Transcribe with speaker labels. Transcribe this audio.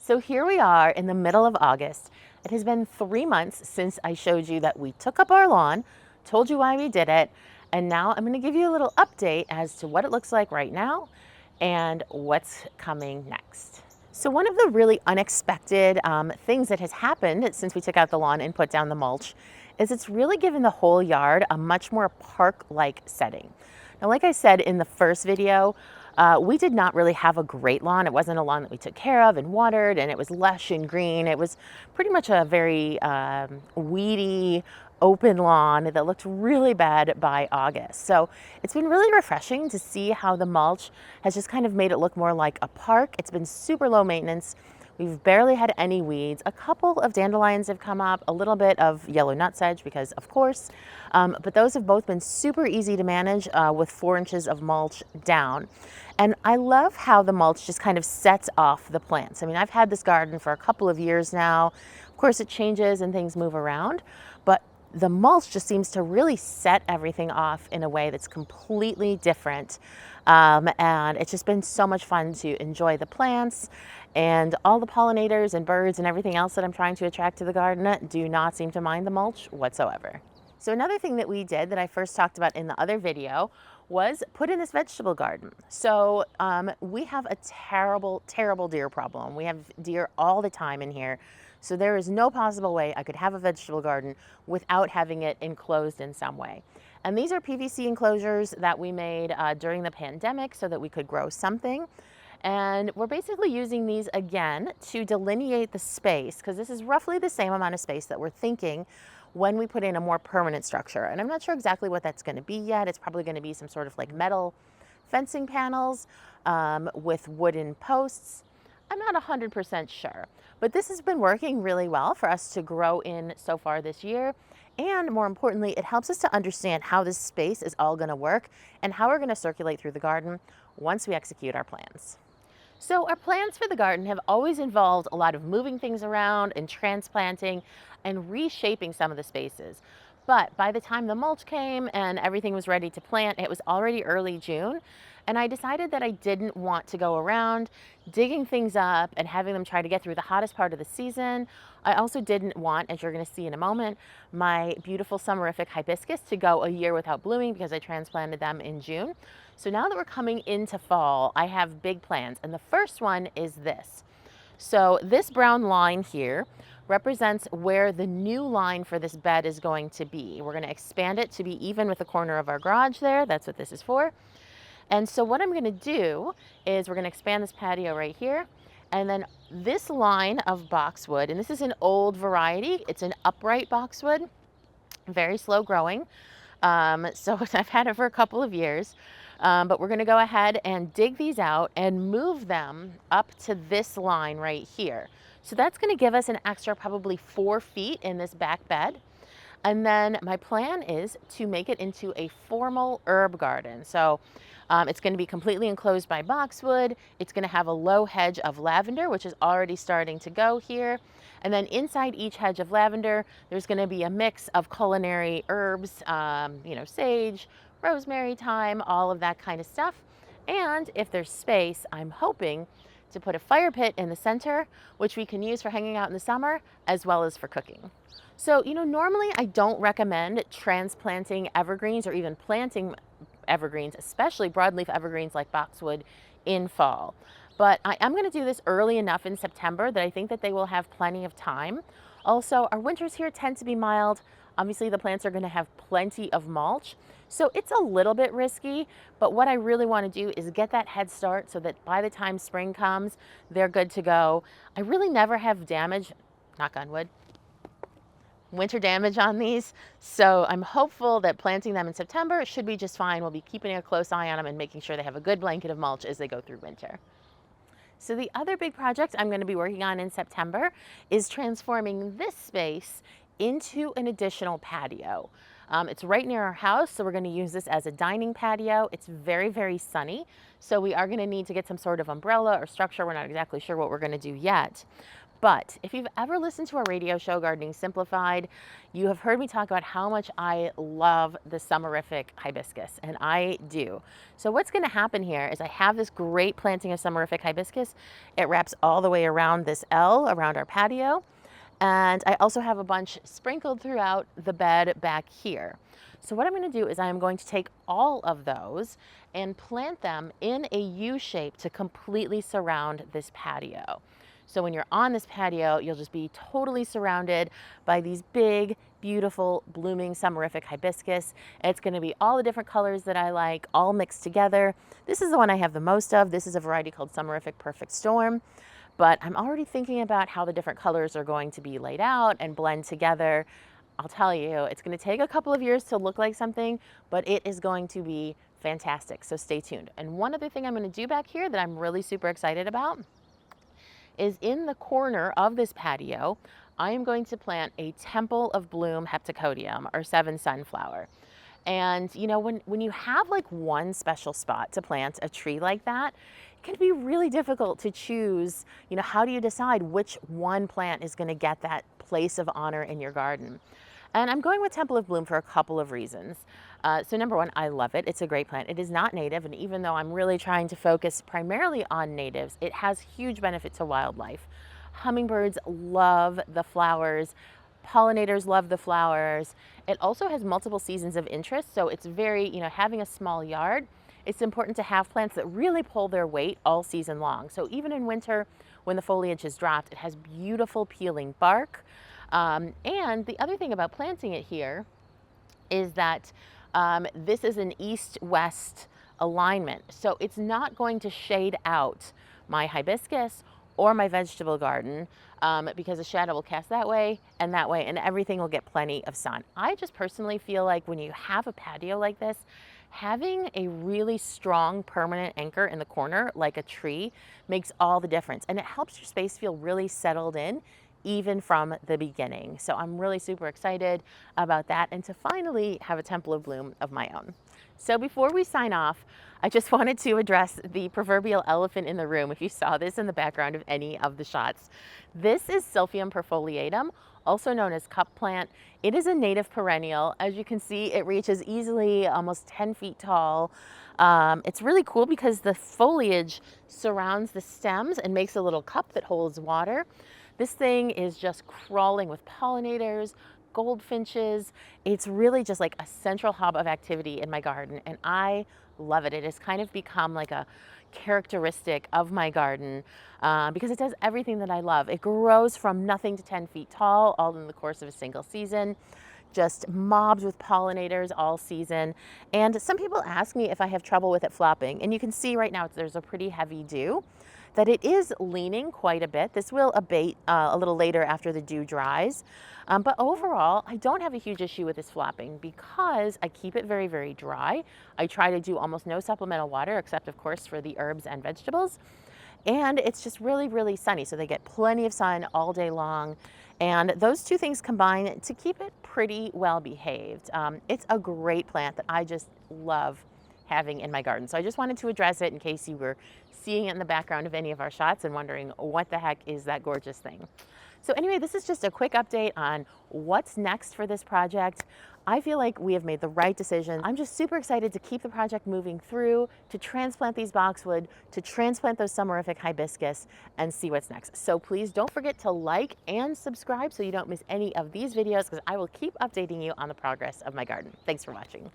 Speaker 1: So here we are in the middle of August. It has been 3 months since I showed you that we took up our lawn, told you why we did it, and now I'm going to give you a little update as to what it looks like right now and what's coming next. So one of the really unexpected things that has happened since we took out the lawn and put down the mulch is it's really given the whole yard a much more park-like setting. Now, like I said in the first video, we did not really have a great lawn. It wasn't a lawn that we took care of and watered, and it was lush and green. It was pretty much a very weedy, open lawn that looked really bad by August. So it's been really refreshing to see how the mulch has just kind of made it look more like a park. It's been super low maintenance. We've barely had any weeds. A couple of dandelions have come up, a little bit of yellow nutsedge because of course, but those have both been super easy to manage with 4 inches of mulch down. And I love how the mulch just kind of sets off the plants. I mean, I've had this garden for a couple of years now. Of course it changes and things move around, but the mulch just seems to really set everything off in a way that's completely different. And it's just been so much fun to enjoy the plants, and all the pollinators and birds and everything else that I'm trying to attract to the garden do not seem to mind the mulch whatsoever. So another thing that we did that I first talked about in the other video was put in this vegetable garden. So we have a terrible, terrible deer problem. We have deer all the time in here. So there is no possible way I could have a vegetable garden without having it enclosed in some way. And these are PVC enclosures that we made during the pandemic so that we could grow something. And we're basically using these again to delineate the space, because this is roughly the same amount of space that we're thinking when we put in a more permanent structure. And I'm not sure exactly what that's going to be yet. It's probably going to be some sort of like metal fencing panels with wooden posts. I'm not 100% sure, but this has been working really well for us to grow in so far this year. And more importantly, it helps us to understand how this space is all going to work and how we're going to circulate through the garden once we execute our plans. So our plans for the garden have always involved a lot of moving things around and transplanting and reshaping some of the spaces. But by the time the mulch came and everything was ready to plant, it was already early June. And I decided that I didn't want to go around digging things up and having them try to get through the hottest part of the season. I also didn't want, as you're going to see in a moment, my beautiful summerific hibiscus to go a year without blooming because I transplanted them in June. So now that we're coming into fall, I have big plans. And the first one is this. So this brown line here represents where the new line for this bed is going to be. We're going to expand it to be even with the corner of our garage there. That's what this is for. And so what I'm going to do is we're going to expand this patio right here. And then this line of boxwood, and this is an old variety. It's an upright boxwood, very slow growing. So I've had it for a couple of years. But we're going to go ahead and dig these out and move them up to this line right here. So that's going to give us an extra probably 4 feet in this back bed. And then my plan is to make it into a formal herb garden. So it's going to be completely enclosed by boxwood. It's going to have a low hedge of lavender, which is already starting to go here. And then inside each hedge of lavender, there's going to be a mix of culinary herbs, sage, rosemary, thyme, all of that kind of stuff. And if there's space, I'm hoping to put a fire pit in the center, which we can use for hanging out in the summer as well as for cooking. So, normally I don't recommend transplanting evergreens or even planting evergreens, especially broadleaf evergreens like boxwood, in fall. But I am going to do this early enough in September that I think that they will have plenty of time. Also, our winters here tend to be mild. Obviously, the plants are going to have plenty of mulch. So it's a little bit risky, but what I really want to do is get that head start so that by the time spring comes, they're good to go. I really never have damage, knock on wood, winter damage on these. So I'm hopeful that planting them in September should be just fine. We'll be keeping a close eye on them and making sure they have a good blanket of mulch as they go through winter. So the other big project I'm going to be working on in September is transforming this space into an additional patio. It's right near our house, so we're going to use this as a dining patio. It's very, very sunny, so we are going to need to get some sort of umbrella or structure. We're not exactly sure what we're going to do yet. But if you've ever listened to a radio show, Gardening Simplified, you have heard me talk about how much I love the summerific hibiscus, and I do. So what's gonna happen here is I have this great planting of summerific hibiscus. It wraps all the way around this L, around our patio. And I also have a bunch sprinkled throughout the bed back here. So what I'm going to do is I'm going to take all of those and plant them in a U shape to completely surround this patio. So when you're on this patio, you'll just be totally surrounded by these big, beautiful, blooming summerific hibiscus. It's going to be all the different colors that I like, all mixed together. This is the one I have the most of. This is a variety called Summerific Perfect Storm. But I'm already thinking about how the different colors are going to be laid out and blend together. I'll tell you, it's going to take a couple of years to look like something, but it is going to be fantastic. So stay tuned. And one other thing I'm going to do back here that I'm really super excited about is in the corner of this patio, I am going to plant a Temple of Bloom heptacodium, or seven sunflower. And you know, when you have like one special spot to plant a tree like that, it can be really difficult to choose, you know, how do you decide which one plant is going to get that place of honor in your garden? And I'm going with Temple of Bloom for a couple of reasons. So number one, I love it. It's a great plant. It is not native, and even though I'm really trying to focus primarily on natives, it has huge benefit to wildlife. Hummingbirds love the flowers. Pollinators love the flowers. It also has multiple seasons of interest, so it's very, you know, having a small yard, it's important to have plants that really pull their weight all season long. So even in winter, when the foliage is dropped, it has beautiful peeling bark. And the other thing about planting it here is that this is an east-west alignment. So it's not going to shade out my hibiscus or my vegetable garden because the shadow will cast that way, and everything will get plenty of sun. I just personally feel like when you have a patio like this, having a really strong permanent anchor in the corner, like a tree, makes all the difference. And it helps your space feel really settled in, even from the beginning. So I'm really super excited about that and to finally have a Temple of Bloom of my own. So before we sign off, I just wanted to address the proverbial elephant in the room. If you saw this in the background of any of the shots, this is Silphium perfoliatum, also known as cup plant. It is a native perennial. As you can see, it reaches easily almost 10 feet tall. It's really cool because the foliage surrounds the stems and makes a little cup that holds water. This thing is just crawling with pollinators, goldfinches. It's really just like a central hub of activity in my garden, and I love it. It has kind of become like a characteristic of my garden because it does everything that I love. It grows from nothing to 10 feet tall, all in the course of a single season, just mobs with pollinators all season. And some people ask me if I have trouble with it flopping, and you can see right now there's a pretty heavy dew, that it is leaning quite a bit. This will abate a little later after the dew dries. But overall, I don't have a huge issue with this flopping because I keep it very, very dry. I try to do almost no supplemental water, except of course for the herbs and vegetables. And it's just really, really sunny. So they get plenty of sun all day long. And those two things combine to keep it pretty well behaved. It's a great plant that I just love having in my garden. So I just wanted to address it in case you were seeing it in the background of any of our shots and wondering what the heck is that gorgeous thing. So anyway, this is just a quick update on what's next for this project. I feel like we have made the right decision. I'm just super excited to keep the project moving through, to transplant these boxwood, to transplant those summerific hibiscus, and see what's next. So please don't forget to like and subscribe so you don't miss any of these videos, because I will keep updating you on the progress of my garden. Thanks for watching.